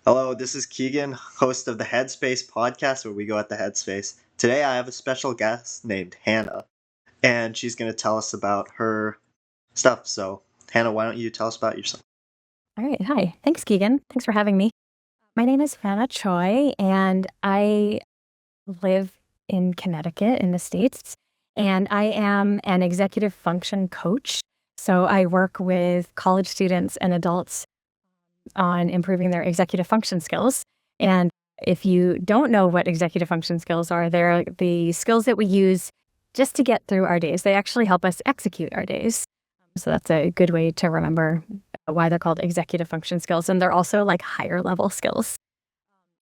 Hello, this is Keegan, host of the Headspace podcast where we go at the Headspace. Today I have a special guest named Hannah, and she's going to tell us about her stuff. So, Hannah, why don't you tell us about yourself? All right. Hi. Thanks, Keegan. Thanks for having me. My name is Hannah Choi, and I live in Connecticut in the States, and I am an executive function coach. So I work with college students and adults on improving their executive function skills. And if you don't know what executive function skills are, they're the skills that we use just to get through our days. They actually help us execute our days. So that's a good way to remember why they're called executive function skills. And they're also like higher level skills.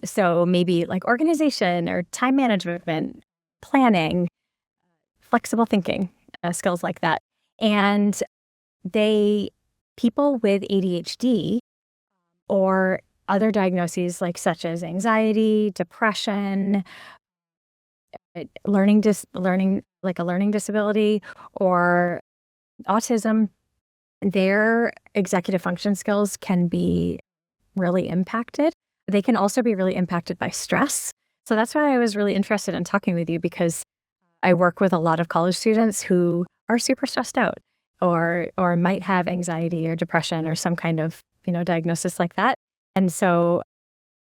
So maybe like organization or time management, planning, flexible thinking, skills like that. And they, people with ADHD or other diagnoses like such as anxiety, depression, learning like a learning disability or autism, their executive function skills can be really impacted. They can also be really impacted by stress. So that's why I was really interested in talking with you because I work with a lot of college students who are super stressed out or might have anxiety or depression or some kind of, diagnosis like that. And so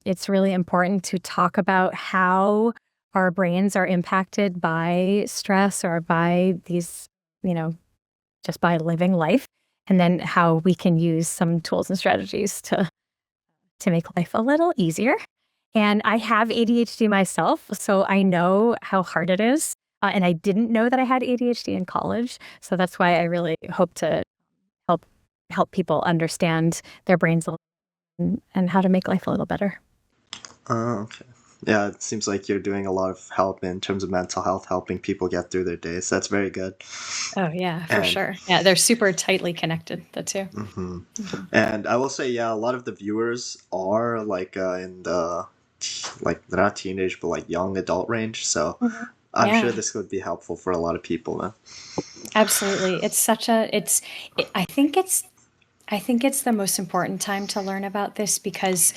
it's really important to talk about how our brains are impacted by stress or by these, you know, just by living life, and then how we can use some tools and strategies to make life a little easier. And I have ADHD myself, so I know how hard it is. And I didn't know that I had ADHD in college, so that's why I really hope to help help people understand their brains a little and how to make life a little better. Okay. Yeah, it seems like you're doing a lot of help in terms of mental health, helping people get through their days. That's very good. Oh yeah, for And sure. Yeah, they're super tightly connected, the two. hmm Mhm. and I will say, yeah, a lot of the viewers are like in the like they're not teenage, but like young adult range. So Mhm. I'm sure Yeah. this would be helpful for a lot of people then. Absolutely. It's such a it's it, I think it's the most important time to learn about this because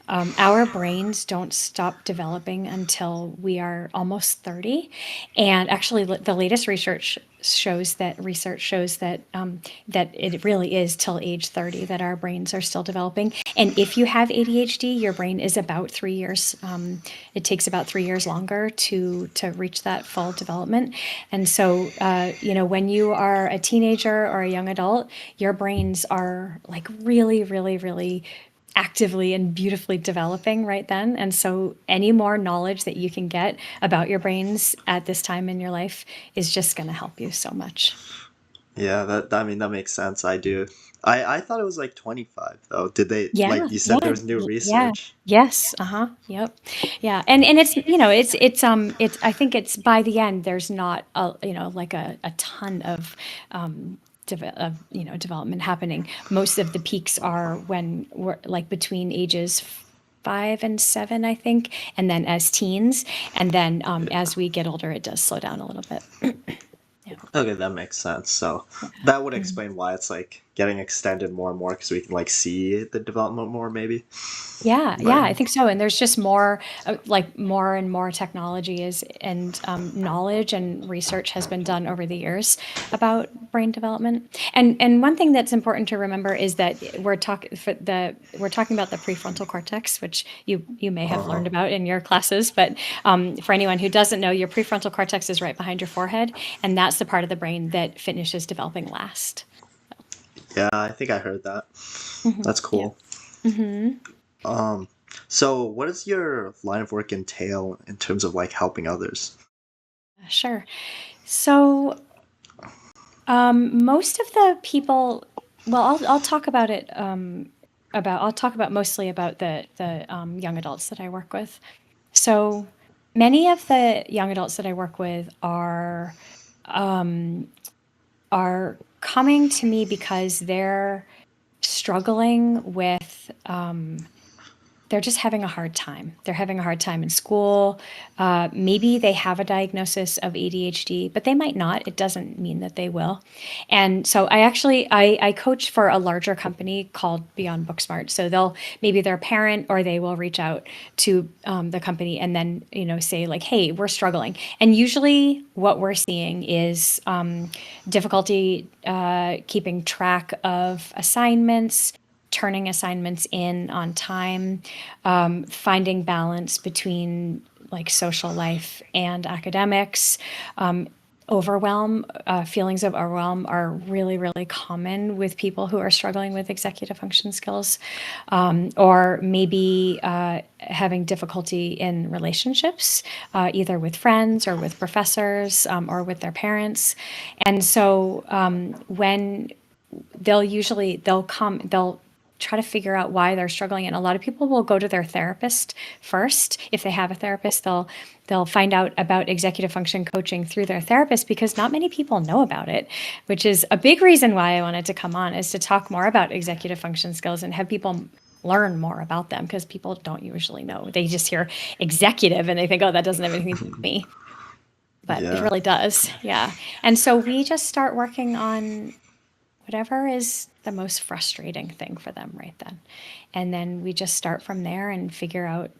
our brains don't stop developing until we are almost 30. And actually, the latest research shows that that it really is till age 30 that our brains are still developing. And if you have ADHD, your brain is about 3 years. It takes about 3 years longer to reach that full development. And so, when you are a teenager or a young adult, your brains are like really, really, really actively and beautifully developing right then. And so, any more knowledge that you can get about your brains at this time in your life is just going to help you so much. Yeah, that I mean that makes sense. I do. I thought it was like 25 though. Did they Yeah, like you said there yeah, was new yeah. research? Yes, uh-huh. Yep. Yeah. And it's, it's I think it's by the end there's not like a ton of development happening. Most of the peaks are when we're like between ages 5 and 7, I think, and then as teens, and then as we get older, it does slow down a little bit. Yeah. Okay, that makes sense. So that would Mhm. explain why it's like getting extended more and more because we can like see the development more maybe. Yeah, yeah, But I think so. And there's just more, like more and more technology is and knowledge and research has been done over the years about brain development. And one thing that's important to remember is that we're talking about the prefrontal cortex, which you may have uh learned about in your classes. But for anyone who doesn't know, your prefrontal cortex is right behind your forehead, and that's the part of the brain that finishes developing last. yeah, I think I heard that. That's Yeah. cool. Hmm. Um so what does your line of work entail in terms of like helping others? Sure. So most of the people, well, I'll talk about it. I'll talk about mostly about the young adults that I work with. So many of the young adults that I work with are coming to me because they're struggling with they're just having a hard time. They're having a hard time in school. Maybe they have a diagnosis of ADHD, but they might not. It doesn't mean that they will. And so I coach for a larger company called Beyond Booksmart. So they'll maybe their parent or they will reach out to the company and then say like, hey, we're struggling. And usually what we're seeing is difficulty keeping track of assignments, turning assignments in on time, finding balance between like social life and academics. Feelings of overwhelm are really, really common with people who are struggling with executive function skills, or maybe having difficulty in relationships, either with friends or with professors, or with their parents. And so when they'll try to figure out why they're struggling, and a lot of people will go to their therapist first. If they have a therapist, they'll find out about executive function coaching through their therapist, because not many people know about it, which is a big reason why I wanted to come on, is to talk more about executive function skills and have people learn more about them, because people don't usually know. They just hear executive and they think, oh, that doesn't have anything to do with me, but it Yeah. really does. Yeah. And so we just start working on whatever is the most frustrating thing for them right then. And then we just start from there and figure out,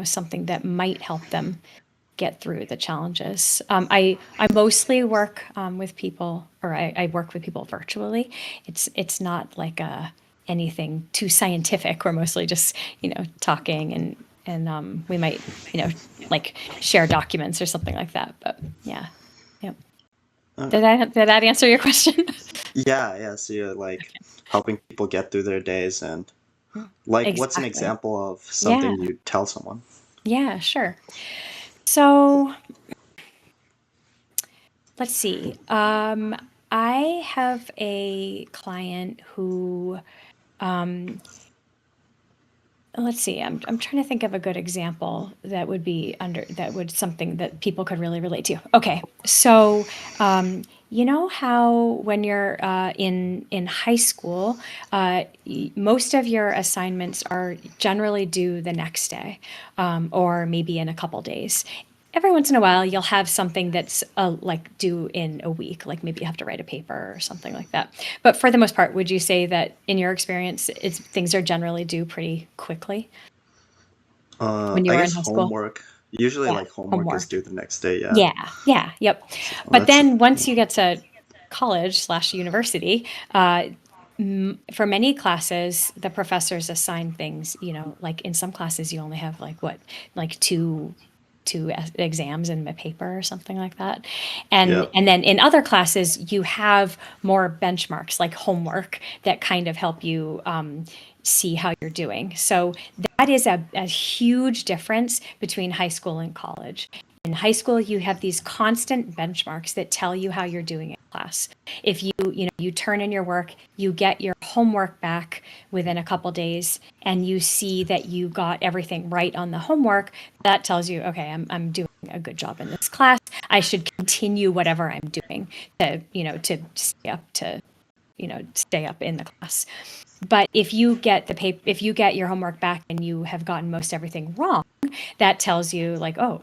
something that might help them get through the challenges. I mostly work with people, or I work with people virtually. It's not like anything too scientific. We're mostly just, talking and we might, like share documents or something like that. But yeah. Yep. Did that answer your question? Yeah. So you're like helping people get through their days, and like, what's an Exactly. example of Yeah. something you tell someone? Yeah, sure. So let's see. I have a client who, let's see, I'm trying to think of a good example that would something that people could really relate to. Okay, so you know how when you're in high school, most of your assignments are generally due the next day, or maybe in a couple days. Every once in a while, you'll have something that's like due in a week, like maybe you have to write a paper or something like that. But for the most part, would you say that in your experience, things are generally due pretty quickly when you I were in guess high school? homework. Usually, Yeah, like, homework is homework. due the next day. Yeah. Yeah, yeah, yep. So But that's then once you get to college/university, for many classes, the professors assign things, like in some classes you only have like what, like two exams and a paper or something like that. yeah. And then in other classes you have more benchmarks like homework that kind of help you see how you're doing. So that is a huge difference between high school and college. In high school, you have these constant benchmarks that tell you how you're doing in class. If you turn in your work, you get your homework back within a couple days, and you see that you got everything right on the homework, that tells you, okay, I'm doing a good job in this class. I should continue whatever I'm doing to stay up in the class. But if you get your homework back and you have gotten most everything wrong, that tells you like, oh,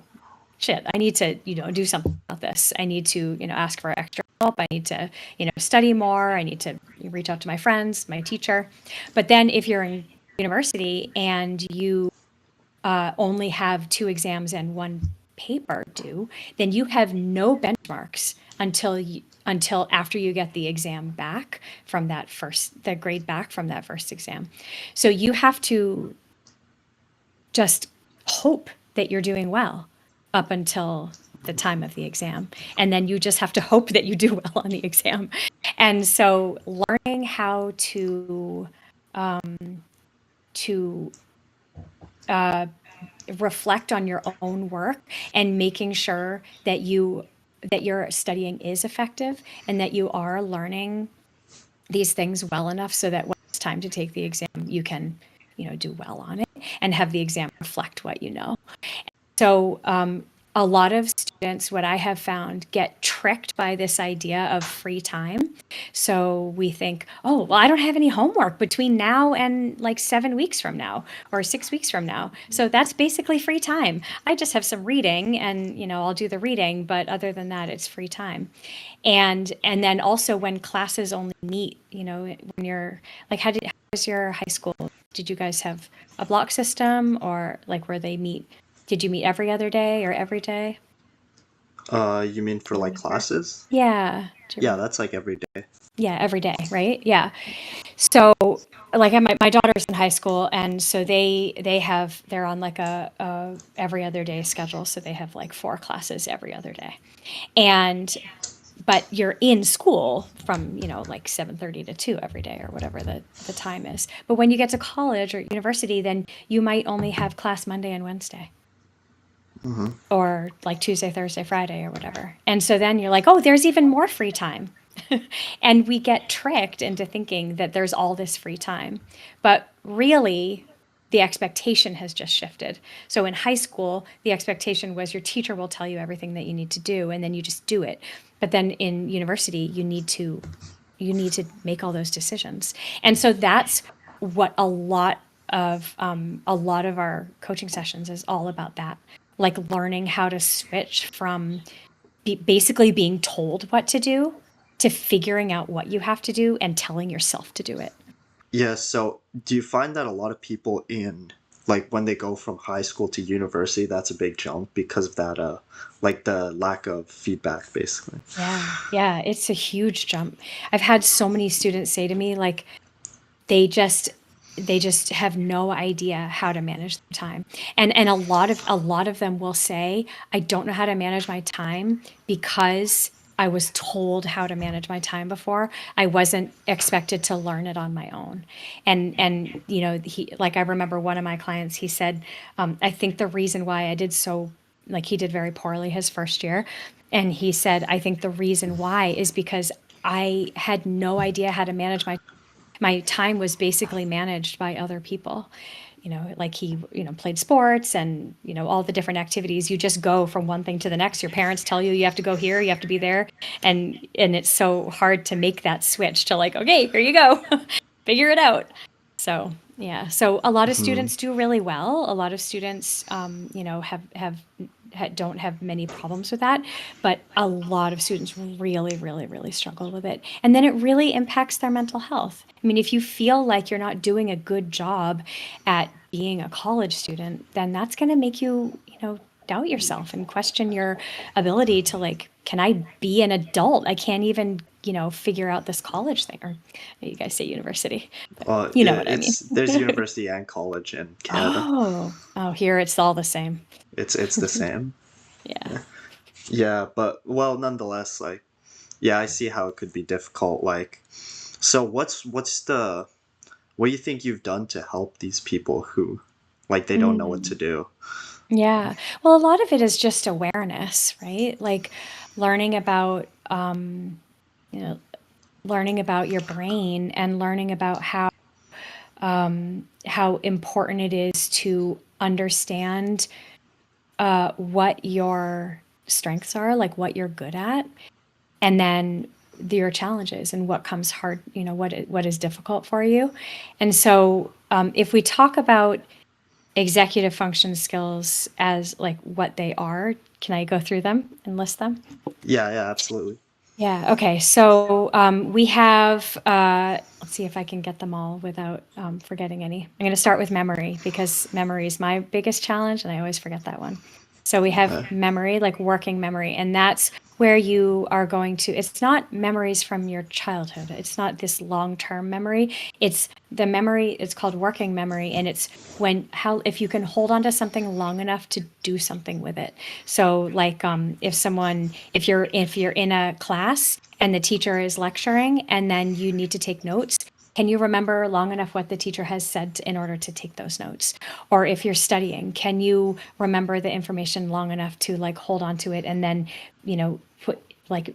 shit, I need to, do something about this. I need to, ask for extra help. I need to, study more. I need to reach out to my friends, my teacher. But then if you're in university and you only have two exams and one paper due, then you have no benchmarks until after you get the exam back from the grade back from that first exam. So you have to just hope that you're doing well up until the time of the exam. And then you just have to hope that you do well on the exam. And so learning how to reflect on your own work and making sure that your studying is effective and that you are learning these things well enough so that when it's time to take the exam, you can, do well on it and have the exam reflect what you know. So a lot of students, what I have found, get tricked by this idea of free time. So we think, oh, well, I don't have any homework between now and like 7 weeks from now or 6 weeks from now. So that's basically free time. I just have some reading and, I'll do the reading, but other than that, it's free time. And then also when classes only meet, when you're like, how was your high school? Did you guys have a block system or like where they meet? Did you meet every other day or every day? You mean for Do you like remember? classes? Yeah. Do you Yeah, remember? that's like every day. Yeah, every day, right? Yeah. So like my daughter's in high school and so they're on like a every other day schedule. So they have like 4 classes every other day. And but you're in school from, like 7:30 to 2 every day or whatever the time is. But when you get to college or university, then you might only have class Monday and Wednesday. Hmm. Or like Tuesday, Thursday, Friday, or whatever. And so then you're like, oh, there's even more free time. And we get tricked into thinking that there's all this free time. But really, the expectation has just shifted. So in high school, the expectation was your teacher will tell you everything that you need to do, and then you just do it. But then in university, you need to make all those decisions. And so that's what a lot of our coaching sessions is all about, that like learning how to switch from basically being told what to do to figuring out what you have to do and telling yourself to do it. Yeah, so do you find that a lot of people in like when they go from high school to university, that's a big jump because of that like the lack of feedback basically. Yeah, it's a huge jump. I've had so many students say to me like they just they just have no idea how to manage their time. And a lot of them will say, I don't know how to manage my time because I was told how to manage my time before. I wasn't expected to learn it on my own. And he, like, I remember one of my clients, he said, I think the reason why I did so, like, he did very poorly his first year. And he said, I think the reason why is because I had no idea how to manage my time was basically managed by other people. Like he, played sports and, all the different activities. You just go from one thing to the next. Your parents tell you you have to go here, you have to be there. And it's so hard to make that switch to like, okay, here you go, figure it out. So yeah, so a lot of Hmm. students do really well. A lot of students, don't have many problems with that, but a lot of students really, really, really struggle with it. And then it really impacts their mental health. I mean, if you feel like you're not doing a good job at being a college student, then that's going to make you, doubt yourself and question your ability to like, can I be an adult? I can't even, figure out this college thing. Or you guys say university, but you know what I mean. It's there's university and college in Canada. Oh, here it's all the same. It's the same. Yeah. Yeah, but well, nonetheless, like yeah, I see how it could be difficult. Like, so what's the what do you think you've done to help these people who like they don't know what to Mm. do? Yeah. Well, a lot of it is just awareness, right? Like learning about, you know, learning about your brain and learning about how important it is to understand what your strengths are, like what you're good at, and then your challenges and what comes hard, what is difficult for you. And so, if we talk about executive function skills as like what they are, can I go through them and list them? Yeah, yeah, absolutely. Yeah. Okay. So we have, let's see if I can get them all without forgetting any. I'm going to start with memory because memory is my biggest challenge and I always forget that one. So we have Uh, memory, like working memory, and that's where you are going to, it's not memories from your childhood. It's not this long-term memory. It's the memory, it's called working memory, and it's if you can hold on to something long enough to do something with it. So like if you're in a class and the teacher is lecturing and then you need to take notes, can you remember long enough what the teacher has said in order to take those notes? Or if you're studying, can you remember the information long enough to like hold on to it and then, put like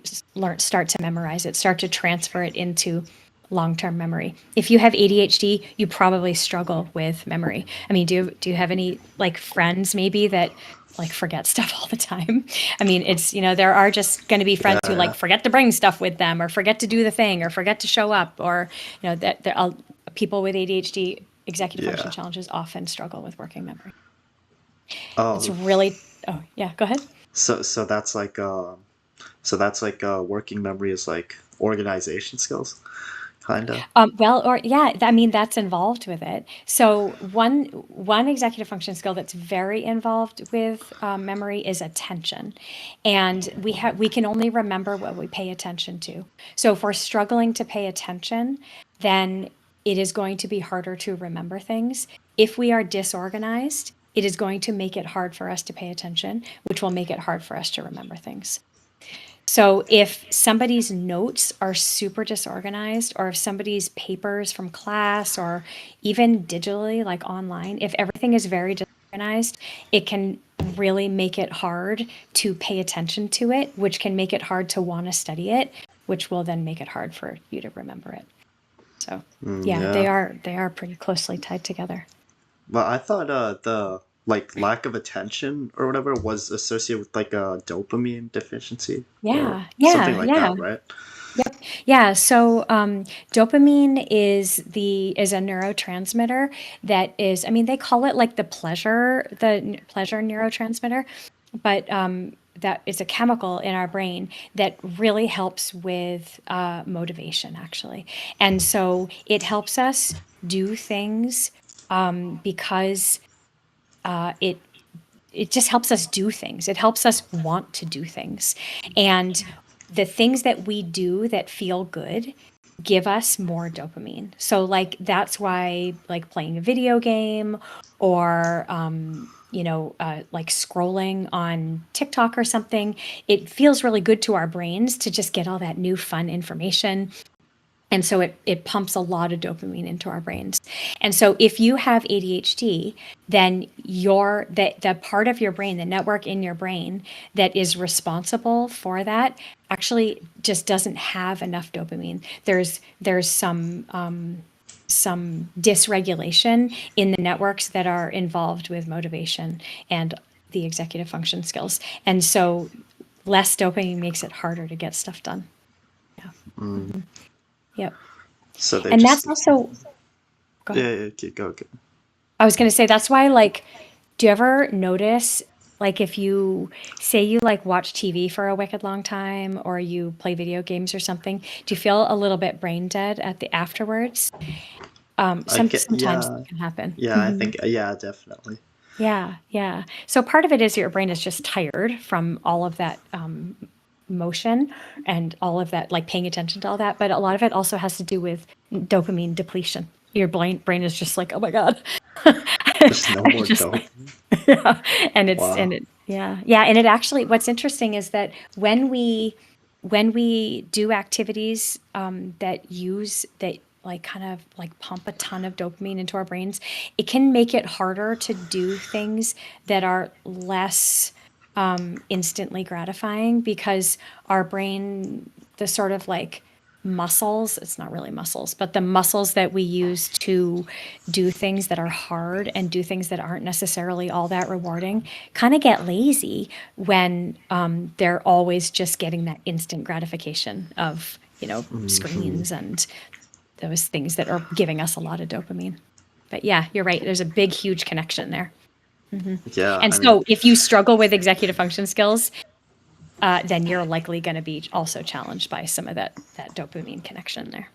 start to memorize it, start to transfer it into long-term memory. If you have ADHD, you probably struggle with memory. I mean, do you have any like friends maybe that like forget stuff all the time. I mean, it's, there are just going to be friends who Yeah. like forget to bring stuff with them, or forget to do the thing, or forget to show up, or, that there are people with ADHD executive function Yeah. challenges often struggle with working memory. It's Oh, really, oh yeah, go ahead. so that's like working memory is like organization skills, kinda. Well, or yeah, I mean that's involved with it. So one executive function skill that's very involved with memory is attention, and we can only remember what we pay attention to. So if we're struggling to pay attention, then it is going to be harder to remember things. If we are disorganized, it is going to make it hard for us to pay attention, which will make it hard for us to remember things. So if somebody's notes are super disorganized, or if somebody's papers from class, or even digitally, like online, if everything is very disorganized, it can really make it hard to pay attention to it, which can make it hard to want to study it, which will then make it hard for you to remember it. So yeah, Yeah. they are pretty closely tied together. But I thought the like lack of attention or whatever was associated with like a dopamine deficiency or Yeah, something yeah, like yeah. that, right? Yep. Yeah. So dopamine is a neurotransmitter that is. I mean, they call it like the pleasure neurotransmitter, but that is a chemical in our brain that really helps with motivation, actually. And so it helps us do things because it just helps us do things. It helps us want to do things. And the things that we do that feel good give us more dopamine. So like that's why like playing a video game, or like scrolling on TikTok or something, it feels really good to our brains to just get all that new fun information. And so it pumps a lot of dopamine into our brains. And so if you have ADHD, then the part of your brain, the network in your brain that is responsible for that, actually just doesn't have enough dopamine. There's some dysregulation in the networks that are involved with motivation and the executive function skills. And so less dopamine makes it harder to get stuff done. Yeah. Mm. Mhm. Yep. So they And that's just also, go ahead. yeah, go. I was going to say, that's why, like, do you ever notice, like, if you say you like watch TV for a wicked long time, or you play video games or something, do you feel a little bit brain dead at the afterwards? I get Sometimes that can happen. yeah, I think yeah, definitely. Yeah, yeah. So part of it is your brain is just tired from all of that motion and all of that, like paying attention to all that. But a lot of it also has to do with dopamine depletion. Your brain is just like, oh my God. There's no more Just dope. yeah. Wow. Yeah. Yeah. And it actually, what's interesting is that when we do activities that like kind of like pump a ton of dopamine into our brains, it can make it harder to do things that are less instantly gratifying, because our brain, the sort of like muscles, it's not really muscles, but the muscles that we use to do things that are hard and do things that aren't necessarily all that rewarding, kind of get lazy when they're always just getting that instant gratification of, Hmm. screens and those things that are giving us a lot of dopamine. But yeah, you're right. There's a big, huge connection there. Yeah, And I mean, so if you struggle with executive function skills, then you're likely going to be also challenged by some of that dopamine connection there.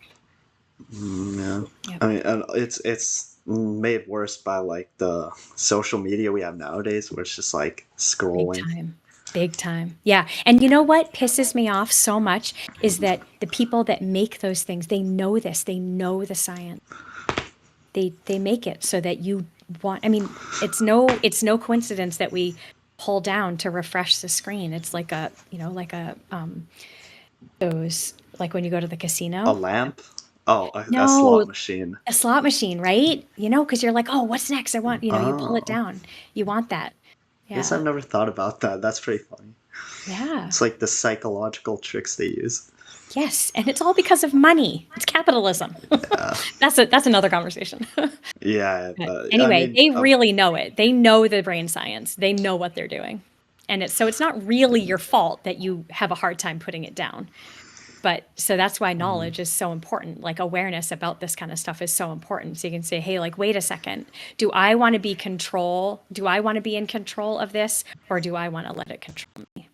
yeah. Yep. I mean, and it's made worse by like the social media we have nowadays, where it's just like Big scrolling. time. Big time. Yeah. And you know what pisses me off so much is that the people that make those things, they know this, they know the science. They make it so that you want, I mean, it's no coincidence that we pull down to refresh the screen. It's like those, like when you go to the A casino. lamp? Oh, a No, slot machine. a slot machine, right? Because you're like, oh, what's next? I want, you pull it Oh, down. You want that. I guess Yeah. I've never thought about that. That's pretty funny. Yeah. It's like the psychological tricks they use. Yes, and it's all because of money. It's capitalism. Yeah, That's another conversation. yeah. But I anyway, mean, they really know it. They know the brain science. They know what they're doing. And it's not really your fault that you have a hard time putting it down. But so that's why knowledge is so important. Like awareness about this kind of stuff is so important. So you can say, hey, like, wait a second. Do I want to be control? Do I want to be in control of this? Or do I want to let it control me?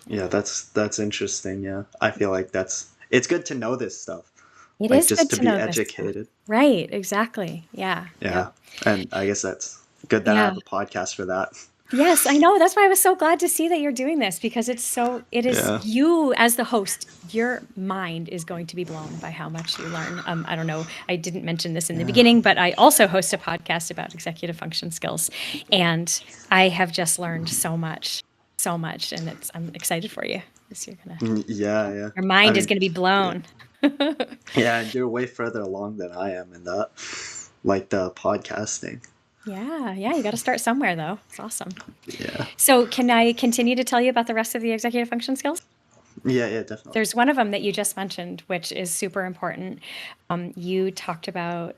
yeah, that's interesting. Yeah, I feel like it's good to know this stuff, It like is just good to to be know this stuff. educated. Right, exactly. Yeah. Yep. Yeah, and I guess that's good that I Yeah. have a podcast for that. Yes, I know. That's why I was so glad to see that you're doing this because it is Yeah, you as the host, your mind is going to be blown by how much you learn. I don't know. I didn't mention this in the yeah. beginning, but I also host a podcast about executive function skills. And I have just learned so much. And I'm excited for you. Yeah, yeah. Your I mind is mean, going to be yeah, blown. yeah, and you're way further along than I am in that, like the podcasting. Yeah, yeah. You got to start somewhere, though. It's awesome. Yeah, So, can I continue to tell you about the rest of the executive function skills? yeah, yeah, definitely. There's one of them that you just mentioned, which is super important. You talked about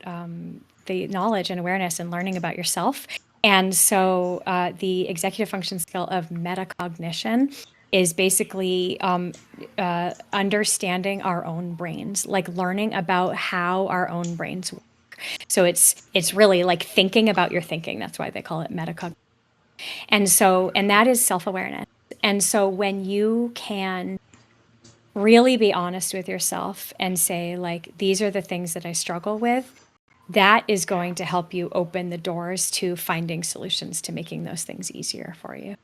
the knowledge and awareness and learning about yourself. And so the executive function skill of metacognition is basically understanding our own brains, like learning about how our own brains work. So it's really like thinking about your thinking. That's why they call it metacognition. And that is self-awareness. And so when you can really be honest with yourself and say, like, these are the things that I struggle with, that is going to help you open the doors to finding solutions to making those things easier for you.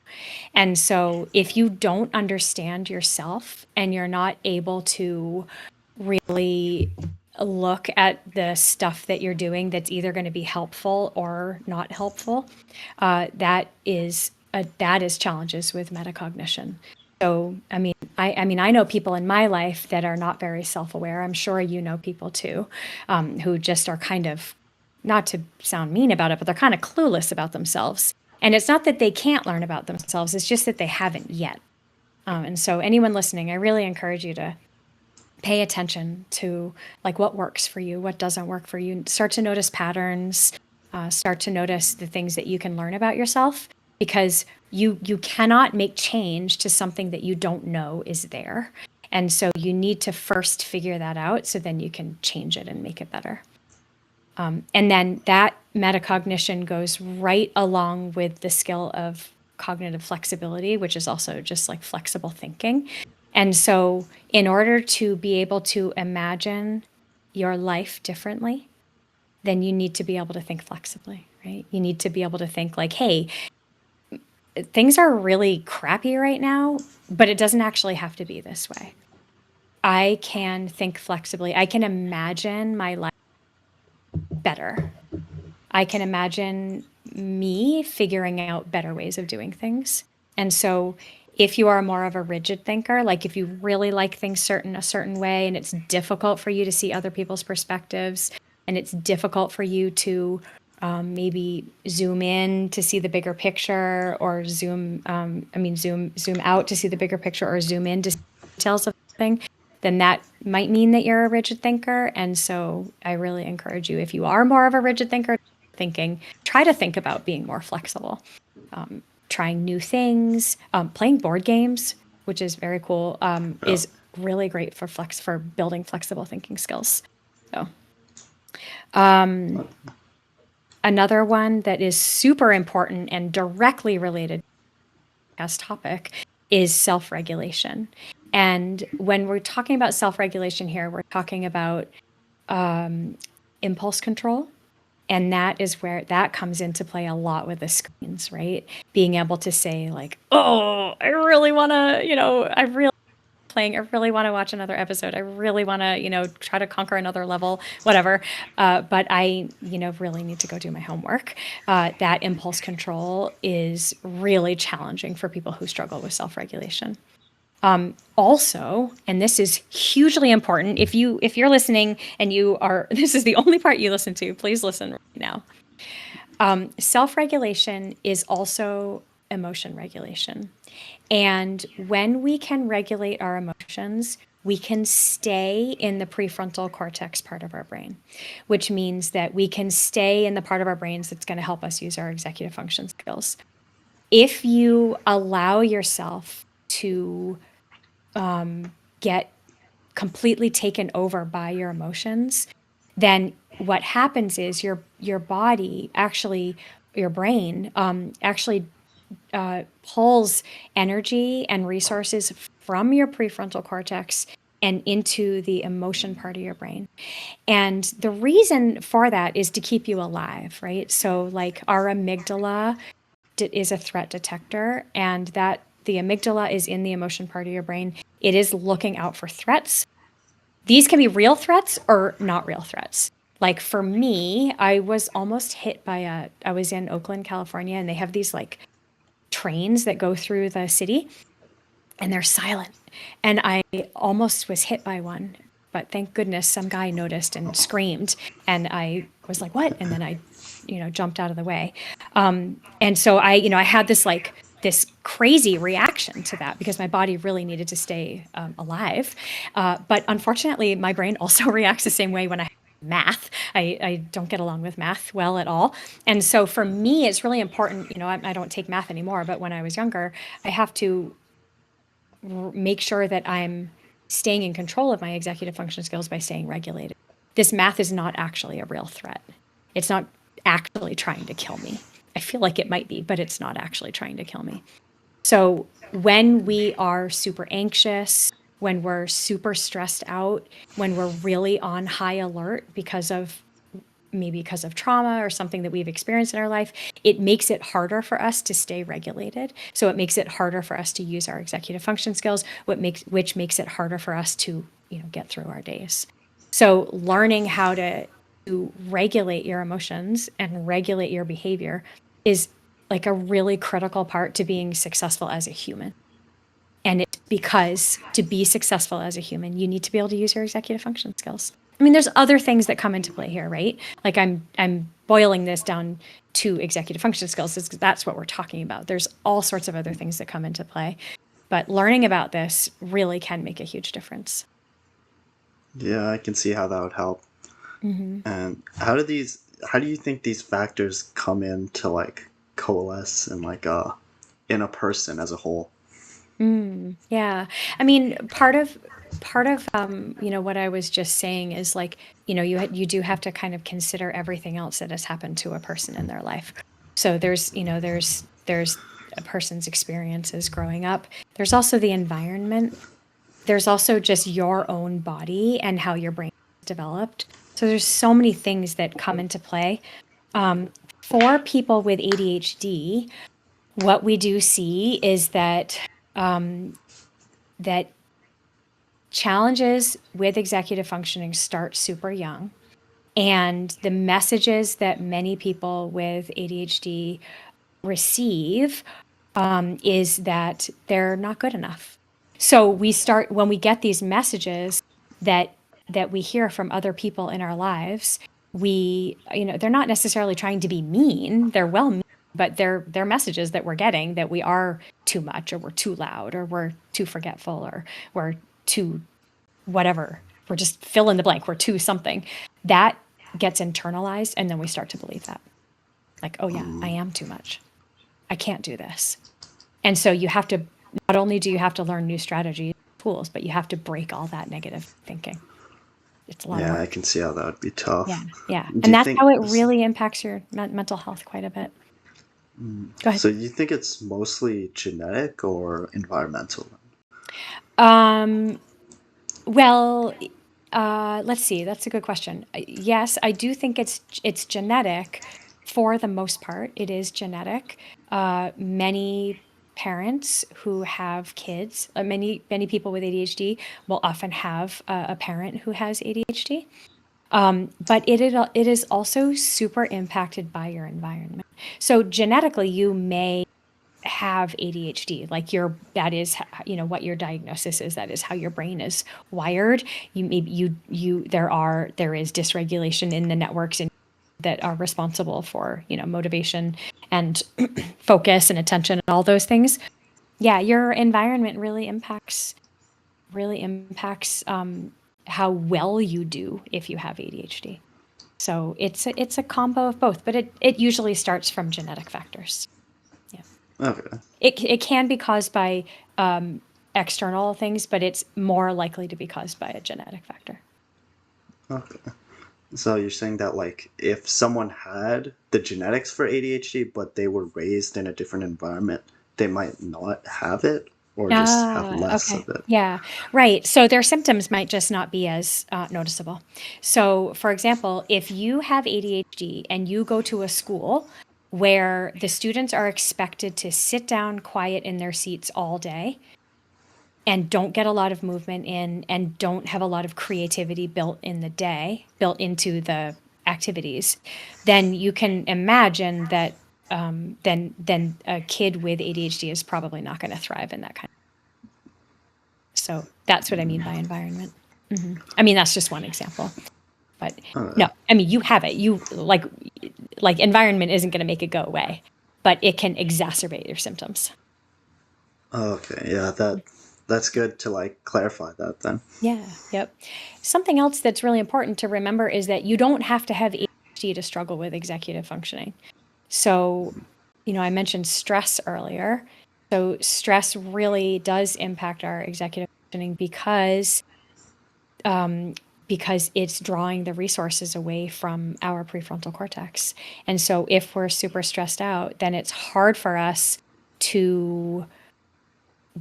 And so if you don't understand yourself and you're not able to really look at the stuff that you're doing that's either going to be helpful or not helpful, that is challenges with metacognition. So, I know people in my life that are not very self-aware. I'm sure you know people too, who just are kind of, not to sound mean about it, but they're kind of clueless about themselves. And it's not that they can't learn about themselves; it's just that they haven't yet. And so, anyone listening, I really encourage you to pay attention to like what works for you, what doesn't work for you. Start to notice patterns. Start to notice the things that you can learn about yourself, because you cannot make change to something that you don't know is there. And so you need to first figure that out so then you can change it and make it better. And then that metacognition goes right along with the skill of cognitive flexibility, which is also just like flexible thinking. And so, in order to be able to imagine your life differently, then you need to be able to think flexibly, right? You need to be able to think like, hey, things are really crappy right now, but it doesn't actually have to be this way. I can think flexibly. I can imagine my life better. I can imagine me figuring out better ways of doing things. And so if you are more of a rigid thinker, like if you really like things a certain way and it's difficult for you to see other people's perspectives and it's difficult for you to maybe zoom in to see the bigger picture or zoom out to see the bigger picture or zoom in to see details of something, then that might mean that you're a rigid thinker. And so I really encourage you, if you are more of a rigid thinker, try to think about being more flexible, trying new things, playing board games, which is very cool, Yeah. is really great for building flexible thinking skills. So another one that is super important and directly related to this topic is self-regulation. And when we're talking about self-regulation here, we're talking about impulse control. And that is where that comes into play a lot with the screens, right? Being able to say like, oh, I really want to, I really want to watch another episode. I really want to, try to conquer another level, whatever. But I, really need to go do my homework. That impulse control is really challenging for people who struggle with self-regulation. Also, and this is hugely important, if you're listening and this is the only part you listen to, please listen right now. Self-regulation is also emotion regulation. And when we can regulate our emotions, we can stay in the prefrontal cortex part of our brain, which means that we can stay in the part of our brains that's going to help us use our executive function skills. If you allow yourself to get completely taken over by your emotions, then what happens is your body actually, your brain actually pulls energy and resources from your prefrontal cortex and into the emotion part of your brain. And the reason for that is to keep you alive, right? So like our amygdala is a threat detector, and that the amygdala is in the emotion part of your brain. It is looking out for threats. These can be real threats or not real threats. Like for me, I was almost hit by I was in Oakland, California, and they have these like trains that go through the city and they're silent. And I almost was hit by one, but thank goodness some guy noticed and screamed. And I was like, what? And then I, jumped out of the way. And so I had this crazy reaction to that because my body really needed to stay alive. But unfortunately, my brain also reacts the same way when I math. I don't get along with math well at all. And so for me, it's really important, I don't take math anymore, but when I was younger, I have to make sure that I'm staying in control of my executive function skills by staying regulated. This math is not actually a real threat. It's not actually trying to kill me. I feel like it might be, but it's not actually trying to kill me. So when we are super anxious, when we're super stressed out, when we're really on high alert because of trauma or something that we've experienced in our life, it makes it harder for us to stay regulated. So it makes it harder for us to use our executive function skills, which makes it harder for us to, get through our days. So learning how to regulate your emotions and regulate your behavior is like a really critical part to being successful as a human. And it's because to be successful as a human, you need to be able to use your executive function skills. I mean, there's other things that come into play here, right? Like I'm boiling this down to executive function skills because that's what we're talking about. There's all sorts of other things that come into play, but learning about this really can make a huge difference. Yeah, I can see how that would help. Mm-hmm. And how do you think these factors come in to like coalesce and like in a person as a whole? Yeah. I mean, part of what I was just saying is like, you do have to kind of consider everything else that has happened to a person in their life. So there's a person's experiences growing up. There's also the environment. There's also just your own body and how your brain is developed. So there's so many things that come into play. For people with ADHD, what we do see is that that challenges with executive functioning start super young. And the messages that many people with ADHD receive is that they're not good enough. So when we get these messages that we hear from other people in our lives, they're not necessarily trying to be mean. They're well meaning, but they're messages that we're getting that we are too much, or we're too loud, or we're too forgetful, or we're too whatever. We're just fill in the blank. We're too something. That gets internalized, and then we start to believe that. Like, oh yeah, I am too much. I can't do this. And so you have to, not only do you have to learn new strategies, tools, but you have to break all that negative thinking. It's a lot of work. I can see how that would be tough. Yeah. And that's how it really impacts your mental health quite a bit. Go ahead. So you think it's mostly genetic or environmental? Well, let's see. That's a good question. Yes, I do think it's genetic for the most part. It is genetic. Many parents who have kids, many people with ADHD will often have a parent who has ADHD. But it is also super impacted by your environment. So genetically, you may have ADHD, like that is, what your diagnosis is. That is how your brain is wired. There is dysregulation in the networks that are responsible for, motivation and focus and attention and all those things. Yeah, your environment really impacts really impacts how well you do if you have ADHD. So it's a combo of both, but it usually starts from genetic factors. Yeah. Okay. It can be caused by external things, but it's more likely to be caused by a genetic factor. Okay. So you're saying that like if someone had the genetics for ADHD but they were raised in a different environment, they might not have it or just have less Okay. of it. Yeah, right. So their symptoms might just not be as noticeable. So, for example, if you have ADHD and you go to a school where the students are expected to sit down quiet in their seats all day and don't get a lot of movement in and don't have a lot of creativity built in the day, built into the activities, then you can imagine that then a kid with ADHD is probably not going to thrive in that kind. So that's what I mean by environment. I mean, that's just one example, but no, I mean, you have it. You like environment isn't going to make it go away, but it can exacerbate your symptoms. Okay, yeah, that's good to like clarify that then. Yeah, yep. Something else that's really important to remember is that you don't have to have ADHD to struggle with executive functioning. So, I mentioned stress earlier. So stress really does impact our executive functioning because it's drawing the resources away from our prefrontal cortex. And so if we're super stressed out, then it's hard for us to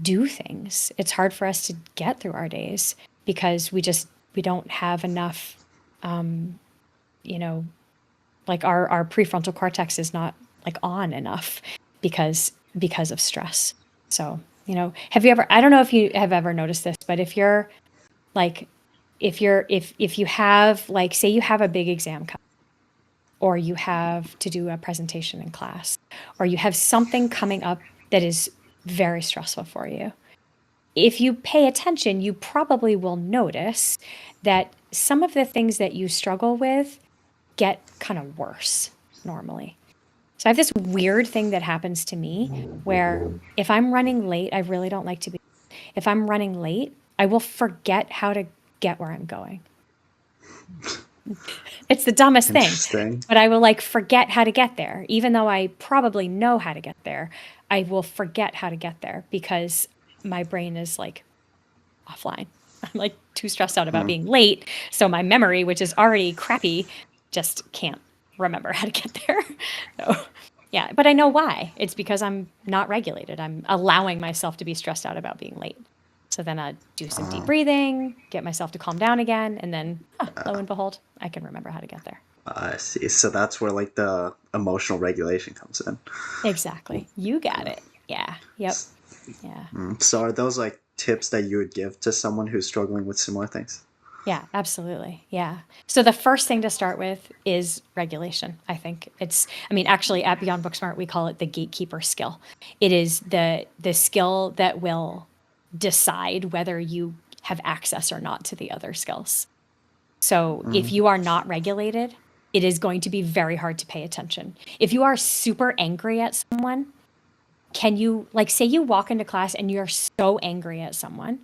do things. It's hard for us to get through our days because we don't have enough, you know, like our prefrontal cortex is not like on enough because of stress. So, have you ever, I don't know if you have ever noticed this, but if you're like, if you have like, say you have a big exam coming, or you have to do a presentation in class, or you have something coming up that is very stressful for you. If you pay attention, you probably will notice that some of the things that you struggle with get kind of worse normally. So I have this weird thing that happens to me where if I'm running late, I really don't like to be. If I'm running late, I will forget how to get where I'm going. It's the dumbest thing, Interesting. but I will like forget how to get there. Even though I probably know how to get there, I will forget how to get there because my brain is like offline. I'm like too stressed out about being late. So my memory, which is already crappy, just can't remember how to get there. So, yeah, but I know why. It's because I'm not regulated. I'm allowing myself to be stressed out about being late. So then I do some deep breathing, get myself to calm down again, and then lo and behold, I can remember how to get there. I see. So that's where like the emotional regulation comes in. Exactly. You got it. Yeah. Yep. Yeah. So are those like tips that you would give to someone who's struggling with similar things? Yeah, absolutely. Yeah. So the first thing to start with is regulation. I think I mean, actually at Beyond Booksmart, we call it the gatekeeper skill. It is the skill that will decide whether you have access or not to the other skills. So if you are not regulated, it is going to be very hard to pay attention. If you are super angry at someone, can you, like, say you walk into class and you're so angry at someone,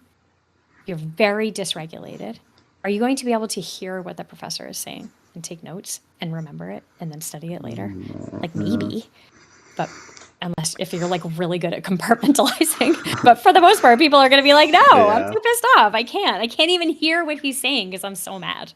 you're very dysregulated. Are you going to be able to hear what the professor is saying and take notes and remember it and then study it later? Like maybe, but if you're like really good at compartmentalizing, but for the most part, people are going to be like, no, I'm Yeah. too pissed off. I can't even hear what he's saying because I'm so mad.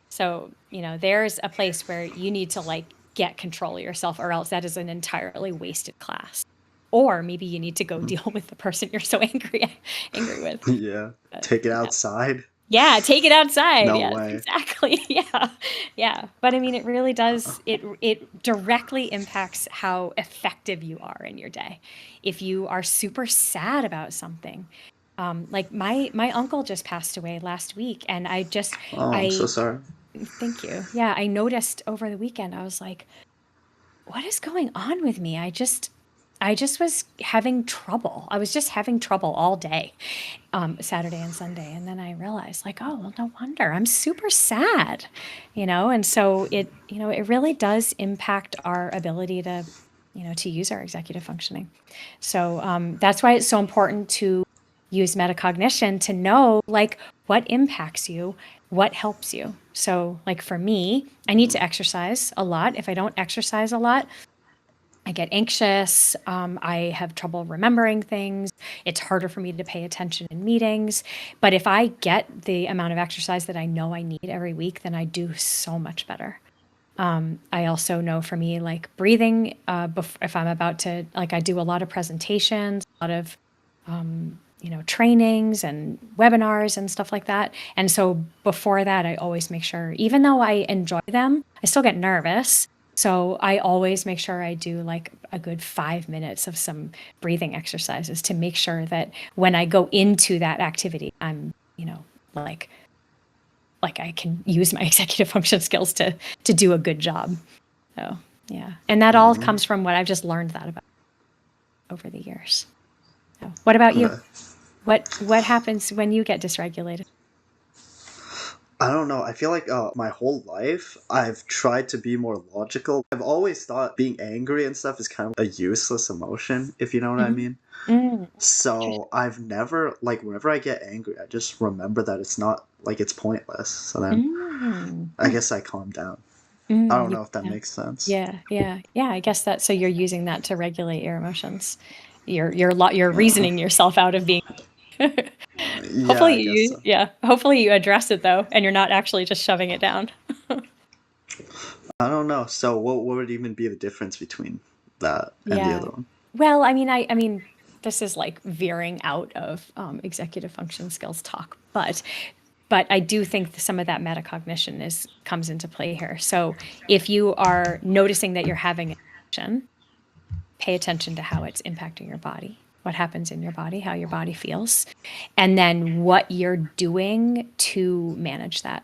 So, there's a place where you need to like get control of yourself or else that is an entirely wasted class. Or maybe you need to go deal with the person you're so angry with. Yeah. But, Take it yeah. outside. Yeah, take it outside. No Yes, way. exactly. Yeah. Yeah. But I mean, it really does, it directly impacts how effective you are in your day. If you are super sad about something, like my uncle just passed away last week and Oh, I'm so I sorry. thank you. Yeah, I noticed over the weekend, I was like, what is going on with me? I just was having trouble. I was just having trouble all day, Saturday and Sunday. And then I realized, like, oh, well, no wonder I'm super sad, And so it really does impact our ability to use our executive functioning. So that's why it's so important to use metacognition to know like what impacts you, what helps you. So like for me, I need to exercise a lot. If I don't exercise a lot, I get anxious. I have trouble remembering things. It's harder for me to pay attention in meetings. But if I get the amount of exercise that I know I need every week, then I do so much better. I also know for me, like breathing, if I'm about to, like, I do a lot of presentations, a lot of, trainings and webinars and stuff like that. And so before that, I always make sure, even though I enjoy them, I still get nervous. So I always make sure I do like a good 5 minutes of some breathing exercises to make sure that when I go into that activity, I'm, like I can use my executive function skills to do a good job. So yeah, and that all comes from what I've just learned that about over the years. So, what about you? Okay. What happens when you get dysregulated? I don't know. I feel like my whole life I've tried to be more logical. I've always thought being angry and stuff is kind of a useless emotion, if you know what I Mm-hmm. mean. Mm, So I've never, like, whenever I get angry, I just remember that it's not, like, it's pointless. So then mm, I guess I calm down. I don't mm, know if that yeah, makes sense. yeah, yeah, yeah. I guess that. So you're using that to regulate your emotions. You're Uh, reasoning yourself out of being. yeah, Hopefully I guess you, so. yeah. Hopefully you address it though, and you're not actually just shoving it down. I don't know. So what would even be the difference between that and the Yeah. other one? Well, I mean, this is like veering out of executive function skills talk, but I do think that some of that metacognition is comes into play here. So if you are noticing that you're having an emotion, pay attention to how it's impacting your body, what happens in your body, how your body feels, and then what you're doing to manage that.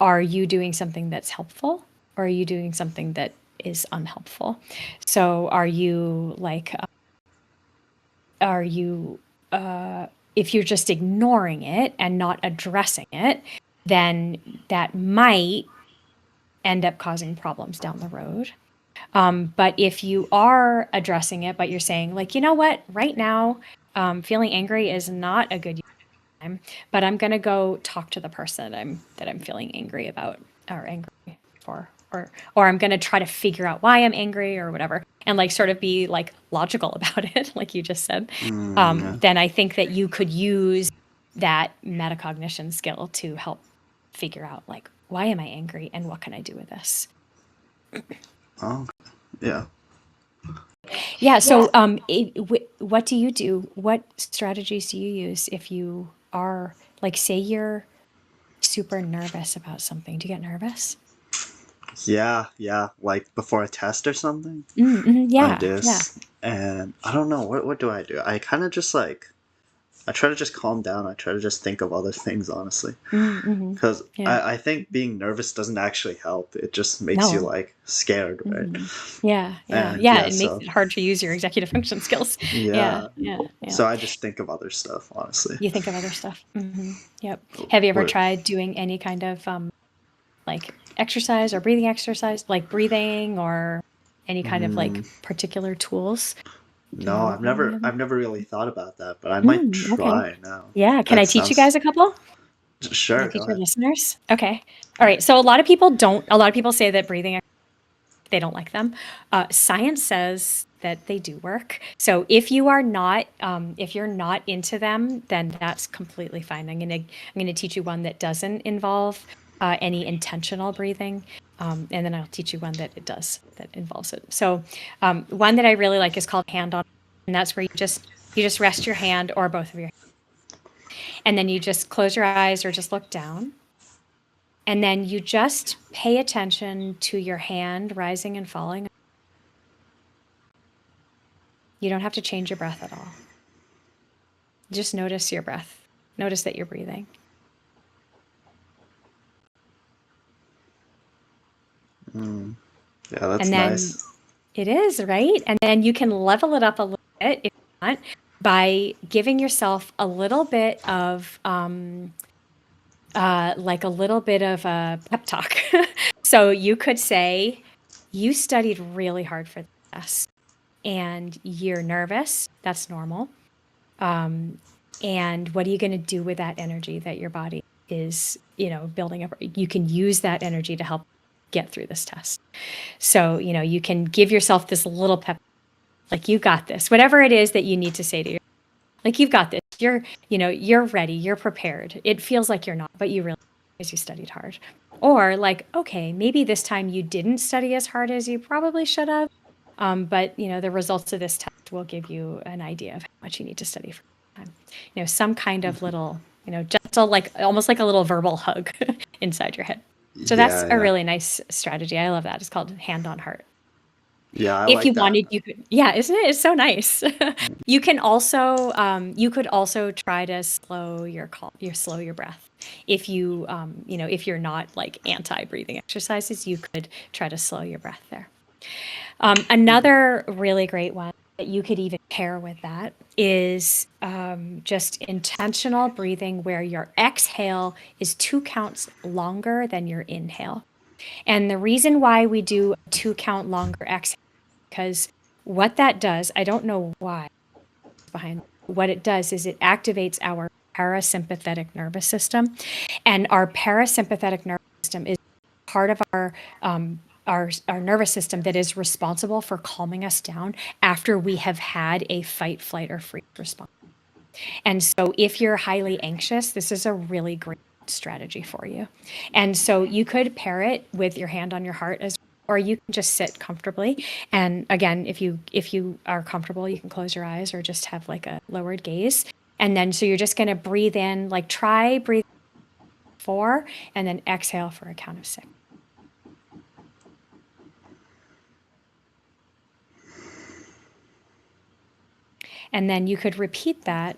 Are you doing something that's helpful, or are you doing something that is unhelpful? So are you like are you if you're just ignoring it and not addressing it, then that might end up causing problems down the road. But if you are addressing it, but you're saying like, you know what, right now, feeling angry is not a good time, but I'm going to go talk to the person that I'm feeling angry about or angry for, or I'm going to try to figure out why I'm angry or whatever, and like sort of be like logical about it, like you just said. Yeah. Then I think that you could use that metacognition skill to help figure out like, why am I angry and what can I do with this? Oh, yeah. Yeah. So, what do you do? What strategies do you use if you are like, say you're super nervous about something? Do you get nervous? Yeah, yeah. Like before a test or something, I Yeah. do. Yeah. And I don't know, what do I do? I kind of just like, I try to just calm down. I try to just think of other things, honestly. Because Yeah. I think being nervous doesn't actually help. It just makes you No. like scared, right? Yeah. Yeah. And Yeah. yeah, It makes so it hard to use your executive function skills. Yeah. yeah. Yeah. Yeah. So I just think of other stuff, honestly. You think of other stuff. Yep. Have you ever What? tried doing any kind of like exercise or breathing exercise, like breathing or any kind of like Mm, particular tools? Do you no, know of any of them? I've never really thought about that, but I might Okay. try now. Yeah. Can I That teach you sounds guys a couple? Can I sure. Go teach your ahead. listeners? Okay. All right. So a lot of people say that breathing, they don't like them. Science says that they do work. So if you're not into them, then that's completely fine. I'm gonna teach you one that doesn't involve any intentional breathing, and then I'll teach you one that it does that involves it. So one that I really like is called hand on, and that's where you just rest your hand or both of your, and then you just close your eyes or just look down. And then you just pay attention to your hand rising and falling. You don't have to change your breath at all. Just notice your breath. Notice that you're breathing. Mm, yeah, And that's then nice. it is, right? And then you can level it up a little bit if you want by giving yourself a little bit of like a little bit of a pep talk. So you could say, you studied really hard for this and you're nervous. That's normal. Um, And what are you going to do with that energy that your body is, building up? You can use that energy to help get through this test. So, you can give yourself this little pep, like, you got this, whatever it is that you need to say to yourself, like, you've got this, you're ready, you're prepared. It feels like you're not, but you really, because you studied hard. Or like, okay, maybe this time you didn't study as hard as you probably should have. But the results of this test will give you an idea of how much you need to study for time. Some kind of little, gentle, like almost like a little verbal hug inside your head. So that's a really nice strategy. I love that. It's called hand on heart. Yeah, I If like you that. wanted, you could, yeah, isn't it? It's so nice. You could also try to slow your breath. If if you're not like anti-breathing exercises, you could try to slow your breath there. Another really great one that you could even pair with that is just intentional breathing, where your exhale is 2 counts longer than your inhale. And the reason why we do a 2 count longer exhale, because what that does, I don't know why behind what it does is it activates our parasympathetic nervous system. And our parasympathetic nervous system is part of our nervous system that is responsible for calming us down after we have had a fight, flight, or freeze response. And so if you're highly anxious, this is a really great strategy for you. And so you could pair it with your hand on your heart, or you can just sit comfortably. And again, if you are comfortable, you can close your eyes or just have like a lowered gaze. And then so you're just going to breathe in, like try breathe 4 and then exhale for a count of 6. And then you could repeat that,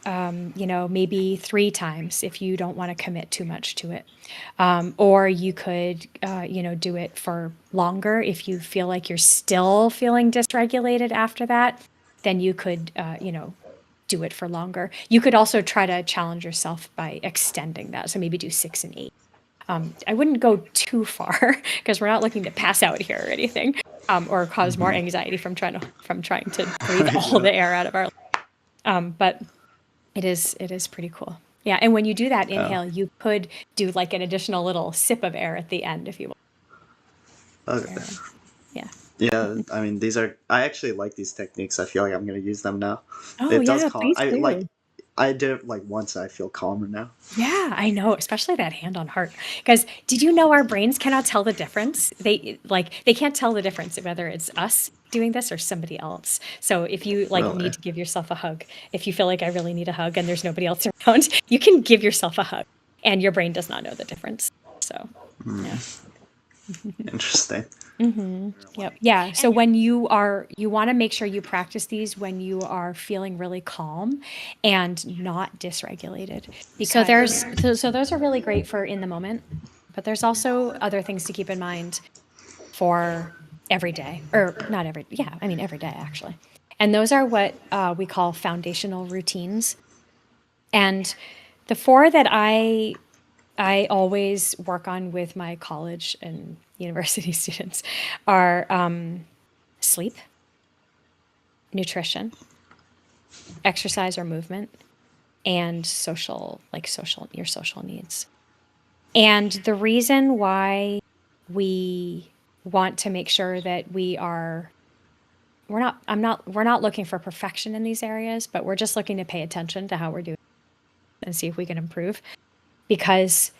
maybe 3 times if you don't want to commit too much to it. Or you could, do it for longer. If you feel like you're still feeling dysregulated after that, then you could, do it for longer. You could also try to challenge yourself by extending that. So maybe do 6 and 8. I wouldn't go too far because we're not looking to pass out here or anything, or cause more anxiety from trying to breathe all the air out of our. But it is pretty cool. Yeah, and when you do that inhale, you could do like an additional little sip of air at the end if you want. Okay. Yeah. Yeah, I mean, I actually like these techniques. I feel like I'm going to use them now. Oh It does yeah, calm. please do. I did it like once. I feel calmer now. Yeah, I know, especially that hand on heart. Because did you know our brains cannot tell the difference? They can't tell the difference whether it's us doing this or somebody else. So if you Really? need to give yourself a hug, if you feel like I really need a hug and there's nobody else around, you can give yourself a hug, and your brain does not know the difference. So yeah. Interesting. Yep. Yeah. So when you want to make sure you practice these when you are feeling really calm and not dysregulated. So those are really great for in the moment, but there's also other things to keep in mind for every day, or not every. Yeah, I mean every day actually. And those are what we call foundational routines. And the 4 that I always work on with my college and university students are sleep, nutrition, exercise or movement, and your social needs. And the reason why we want to make sure that we're not looking for perfection in these areas, but we're just looking to pay attention to how we're doing and see if we can improve. Because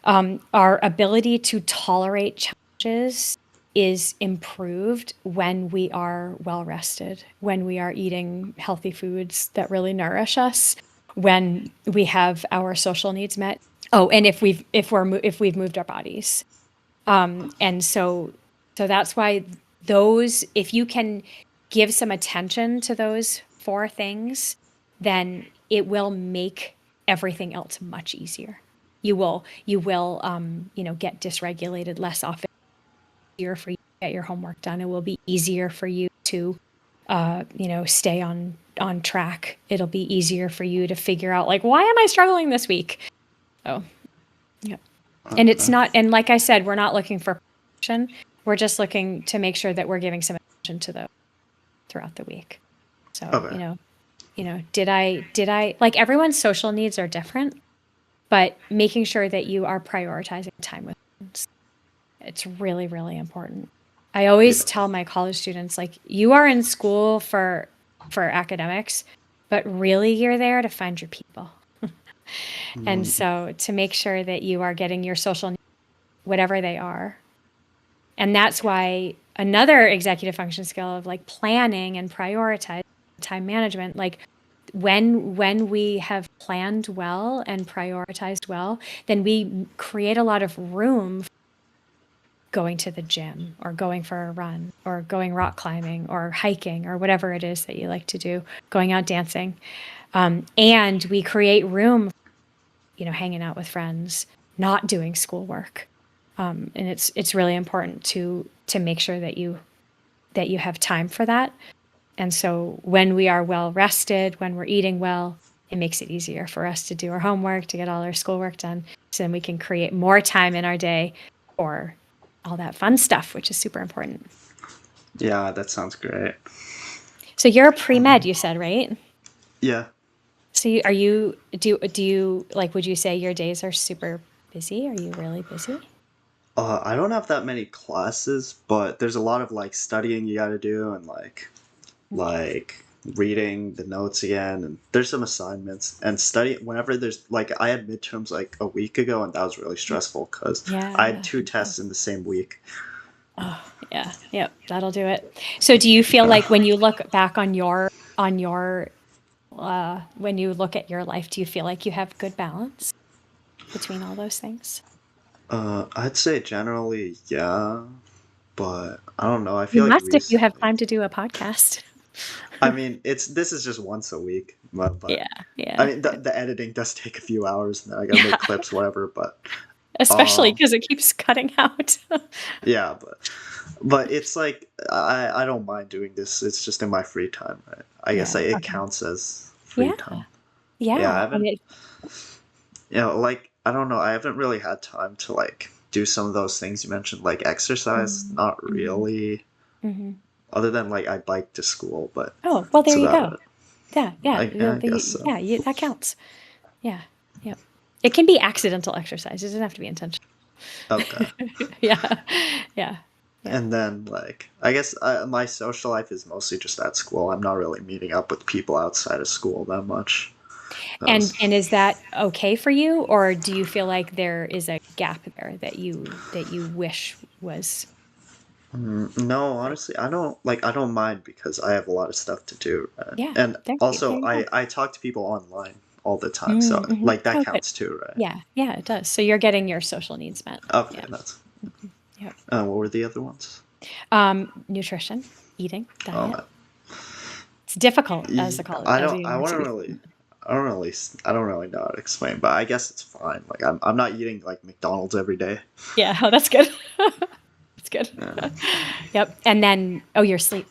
our ability to tolerate challenges is improved when we are well rested, when we are eating healthy foods that really nourish us, when we have our social needs met. Oh, and if we've moved our bodies, and so that's why if you can give some attention to those 4 things, then it will make everything else much easier. You will get dysregulated less often. Easier for you to get your homework done. It will be easier for you to stay on track. It'll be easier for you to figure out, like, why am I struggling this week? Oh, yeah. And it's not, and like I said, we're not looking for perfection. We're just looking to make sure that we're giving some attention to those throughout the week. So, did I, like everyone's social needs are different, but making sure that you are prioritizing time with friends. It's really, really important. I always Yeah. tell my college students, like, you are in school for academics, but really you're there to find your people. And Mm, so to make sure that you are getting your social needs, whatever they are. And that's why another executive function skill of like planning and prioritizing time management, like when we have planned well and prioritized well, then we create a lot of room for going to the gym or going for a run or going rock climbing or hiking or whatever it is that you like to do, going out dancing. And we create room, hanging out with friends, not doing schoolwork. And it's really important to make sure that you have time for that. And so when we are well rested, when we're eating well, it makes it easier for us to do our homework, to get all our schoolwork done. So then we can create more time in our day for all that fun stuff, which is super important. yeah, that sounds great. So you're a pre-med, you said, right? Yeah. So do you like, would you say your days are super busy? Are you really busy? I don't have that many classes, but there's a lot of like studying you got to do and like reading the notes again, and there's some assignments and study whenever there's like I had midterms like a week ago, and that was really stressful because I had Yeah. two tests in the same week. Oh, yeah. Yep. That'll do it. So do you feel like when you look back on your when you look at your life, do you feel like you have good balance between all those things? I'd say generally, yeah, but I don't know. I You feel like must if you have recently, time to do a this I mean, this is just once a week, but Yeah. I Yeah. mean, the editing does take a few hours, and then I gotta make Yeah. clips, whatever. But Especially um, because it keeps cutting out. yeah, but it's like I don't mind doing this. It's just in my free time, right? I guess Yeah. it Okay. counts as free Yeah. time. Yeah, I Yeah. And haven't, like I don't know. I haven't really had time to like do some of those things you mentioned, like exercise. Not mhm, really. mhm. Other than like I bike to school, but Oh, well, that's there you about go. it. Yeah. Yeah. I guess so. That counts. Yeah. Yep. It can be accidental exercise. It doesn't have to be intentional. Okay. Yeah. Yeah. Yeah. And then, like, I guess my social life is mostly just at school. I'm not really meeting up with people outside of school that much. And 'Cause, is that okay for you, or do you feel like there is a gap there that you wish was no, like, honestly, I don't mind because I have a lot of stuff to do, yeah, and there also you go. I talk to people online all the time, so Mhm. like that Oh, good. counts too, right? Yeah, yeah, it does. So you're getting your social needs met. Okay, Yeah. that's. Mhm. Yep. What were the other ones? Nutrition, eating, diet. Oh, It's difficult as a yeah, college I as a don't. university Really. student. I don't really know how to explain, but I guess it's fine. Like I'm not eating like McDonald's every day. Yeah, oh, that's good. That's good. Yeah. Yep. And then, oh, your sleep.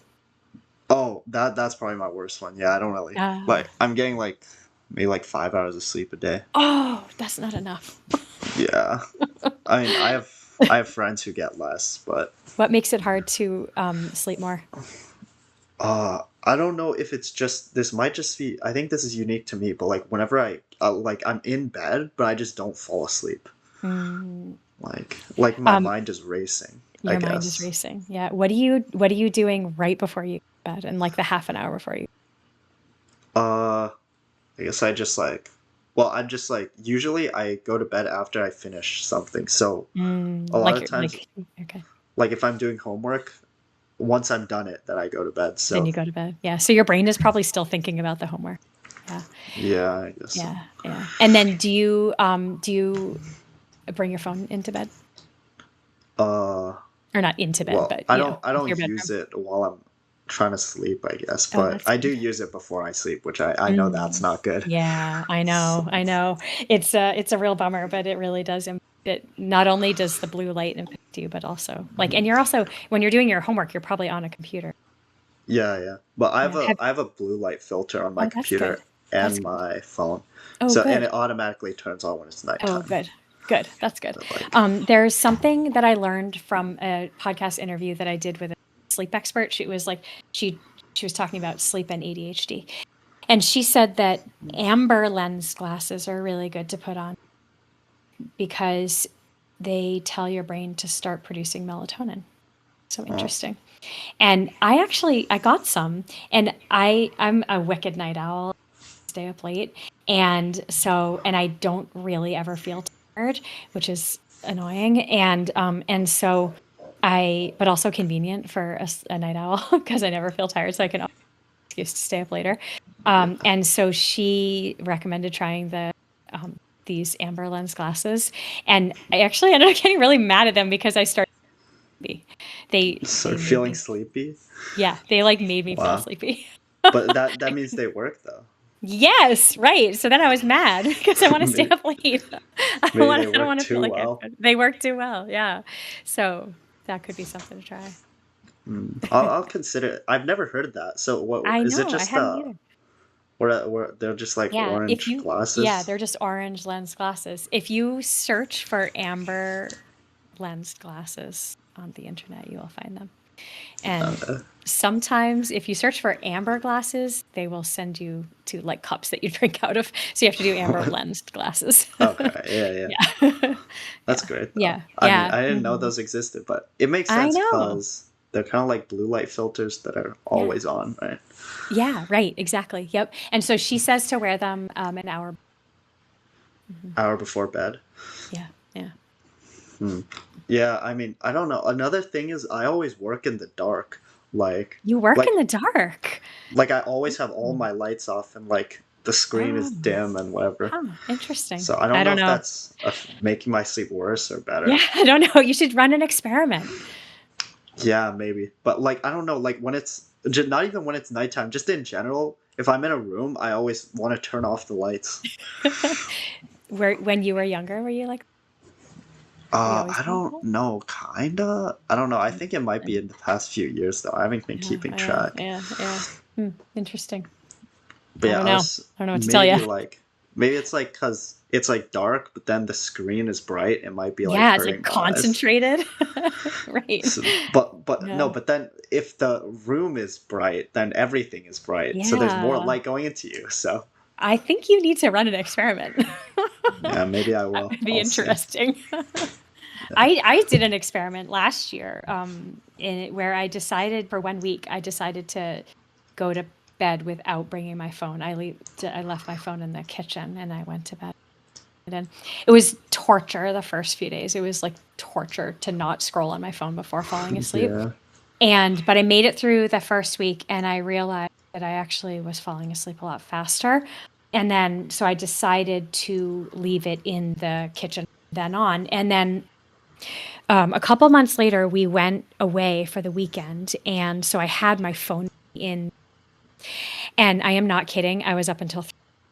Oh, that's probably my worst one. Yeah, I don't really Uh, like. I'm getting like maybe like 5 hours of sleep a day. oh, that's not enough. Yeah, I mean, I have friends who get less, but What makes it hard to sleep more? I don't know if it's just this might just be. I think this is unique to me, but like whenever like I'm in bed, but I just don't fall asleep. Mm, Like my um, mind is racing, I your mind is guess. racing. Yeah. What are you doing right before you go to bed and like the half an hour before you? Uh, I guess I just like. Well, I'm just like usually I go to bed after I finish something. So a lot Like of you're times, like okay. like if I'm doing homework, once I'm done it, then I go to bed. Then So you go to bed. Yeah. So your brain is probably still thinking about the homework. Yeah. yeah, I guess so. Yeah. Yeah. And then do you bring your phone into bed? Uh, Or not into bed, well, but I into your don't use bedroom. it while I'm trying to sleep, I guess, Oh, but that's I do good. use it before I sleep, which I know that's Mm. not good. Yeah, I So, know, I know. It's a real bummer, but it really does impact it. Not only does the blue light impact you, but also like, and you're also when you're doing your homework, you're probably on a computer. yeah, yeah. But Yeah. I have a blue light filter on my Oh, that's good. computer That's and good. my phone. Oh, So and good. it automatically turns on when it's Oh, nighttime. good. Good. That's good. So like, There's something that I learned from a podcast interview that I did with a sleep expert. She was like, she she was talking about sleep and ADHD. And she said that amber lens glasses are really good to put on because they tell your brain to start producing melatonin. So interesting. And I got some, and I'm a wicked night owl, stay up late. And I don't really ever feel tired, which is annoying. And so but also convenient for a night owl because I never feel tired. So I can always excuse to stay up later. And so she recommended trying these amber lens glasses. And I actually ended up getting really mad at them because I started sleepy. They So made feeling me, sleepy? yeah, they like made me feel Wow. sleepy. But that means they work though. Yes, right. So then I was mad because I want to stay maybe, up late. maybe they I don't work want to feel too like well. they work too well. Yeah. So that could be something to try. I'll consider it. I've never heard of that. So what I is it? know, I Just hadn't either. where they're just like Yeah, orange they're glasses? just orange lens glasses. If you search for amber lens glasses on the internet, you will find them. And sometimes if you search for amber glasses, they will send you to like cups that you drink out of. So you have to do amber lensed glasses. Okay, yeah. Yeah. That's Yeah. great though. Yeah. I mean, Yeah. I didn't know Mhm. those existed, but it makes I sense know. because they're kind of like blue light filters that are Yeah. always on, right? Yeah. Right. Exactly. Yep. And so she says to wear them an hour. Mhm. Hour before bed. Yeah. Yeah. Hmm. Yeah, I mean, I don't know. Another thing is I always work in the dark. Like You work in like the dark. like I always have all Mm. my lights off and like the screen is Oh, dim and whatever. huh. Interesting. So I don't I know don't if know. that's making my sleep worse or Yeah. better. I don't know. You should run an experiment. Yeah, maybe. But like I don't know, like when it's not even when it's nighttime, just in general, if I'm in a room, I always want to turn off the lights. When you were younger, were you like, have you always I been like don't that? know, kinda. I don't know. I think it might be in the past few years though. I haven't been Yeah, keeping yeah, track. yeah, yeah. Interesting. But I yeah, don't I know. was I don't know what to tell you. maybe it's like because it's like dark, but then the screen is bright. It might be like Yeah, it's like hurting my eyes. concentrated. Right. So, but no, Yeah. but then if the room is bright, then everything is bright. So there's more Yeah. light going into you. So I think you need to run an experiment. yeah, maybe I That will. would be I'll see. interesting. Yeah. I did an experiment last year, where I decided for 1 week, I decided to go to bed without bringing my phone. I left my phone in the kitchen and I went to bed. And it was torture the first few days. It was like torture to not scroll on my phone before falling asleep. Yeah. But I made it through the first week and I realized that I actually was falling asleep a lot faster. And then so I decided to leave it in the kitchen then on. And then a couple months later, we went away for the weekend. And so I had my phone in, and I am not kidding. I was up until 3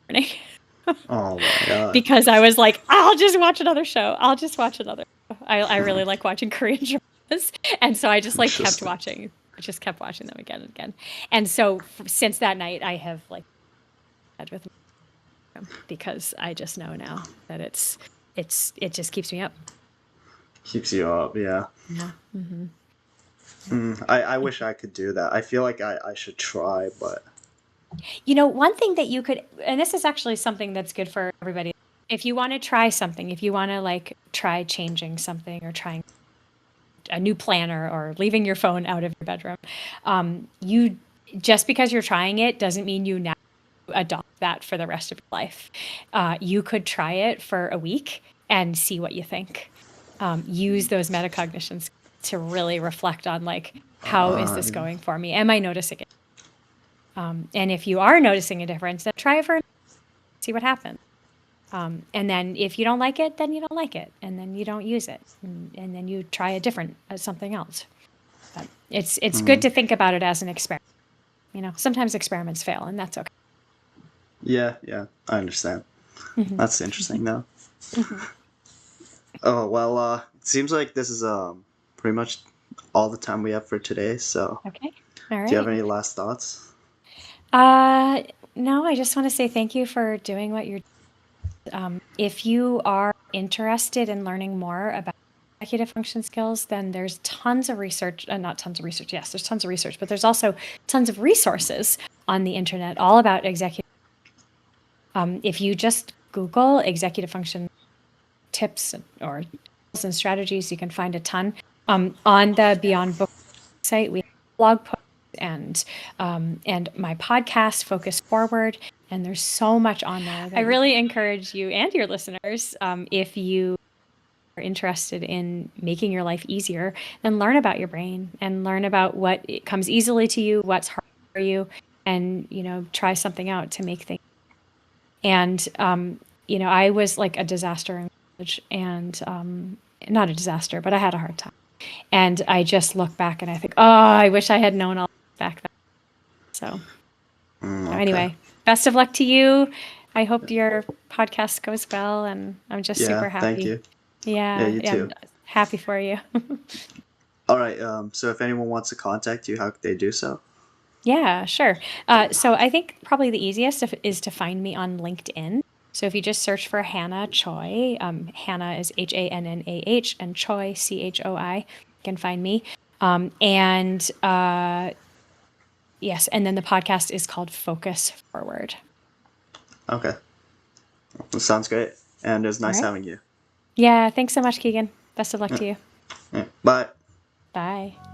morning Oh my god. because I was like, I'll just watch another show. I'll just watch another show. I really like watching Korean dramas. And so I just like kept Interesting. watching. I just kept watching them again and again. And so since that night, I have like had with them because I just know now that it just keeps me up. Keeps you up. Yeah. Yeah. Mm-hmm. I wish I could do that. I feel like I should try, but One thing that you could, and this is actually something that's good for everybody. If you want to try something, if you want to like try changing something or trying a new planner or leaving your phone out of your bedroom, you just because you're trying it doesn't mean you now adopt that for the rest of your life. You could try it for a week and see what you think. Use those metacognitions to really reflect on like, how is this yeah. going for me? Am I noticing it? And if you are noticing a difference, then try it for see what happens. And then if you don't like it, then you don't like it, and then you don't use it, and then you try a different something else. But it's good to think about it as an experiment. Sometimes experiments fail, and that's okay. Yeah, I understand. That's interesting though. Mhm. Oh well, it seems like this is pretty much all the time we have for today. So, Okay. All do you have right. any last thoughts? No, I just want to say thank you for doing what you're. If you are interested in learning more about executive function skills, then there's tons of research, not tons of research. Yes, there's tons of research, but there's also tons of resources on the internet all about executive If you just Google executive function tips or tools and strategies, you can find a ton. On the Beyond Book site, we have blog posts and my podcast, Focus Forward, and there's so much on there. I really encourage you and your listeners, if you are interested in making your life easier, then learn about your brain and learn about what it comes easily to you, what's hard for you, and try something out to make things. And I was like a disaster in college, and not a disaster, but I had a hard time. And I just look back and I think, oh, I wish I had known all back then. So Okay. anyway, best of luck to you. I hope your podcast goes well, and I'm just super happy. Thank you. Yeah, you too. I'm happy for you. All right. So if anyone wants to contact you, how could they do so? Yeah, sure. So I think probably the easiest is to find me on LinkedIn. So if you just search for Hannah Choi, Hannah is HANNAH, and Choi, CHOI, you can find me. And yes, and then the podcast is called Focus Forward. Okay. Well, sounds great. And it was nice All right. having you. Yeah, thanks so much, Keegan. Best of luck to you. Yeah. Bye. Bye.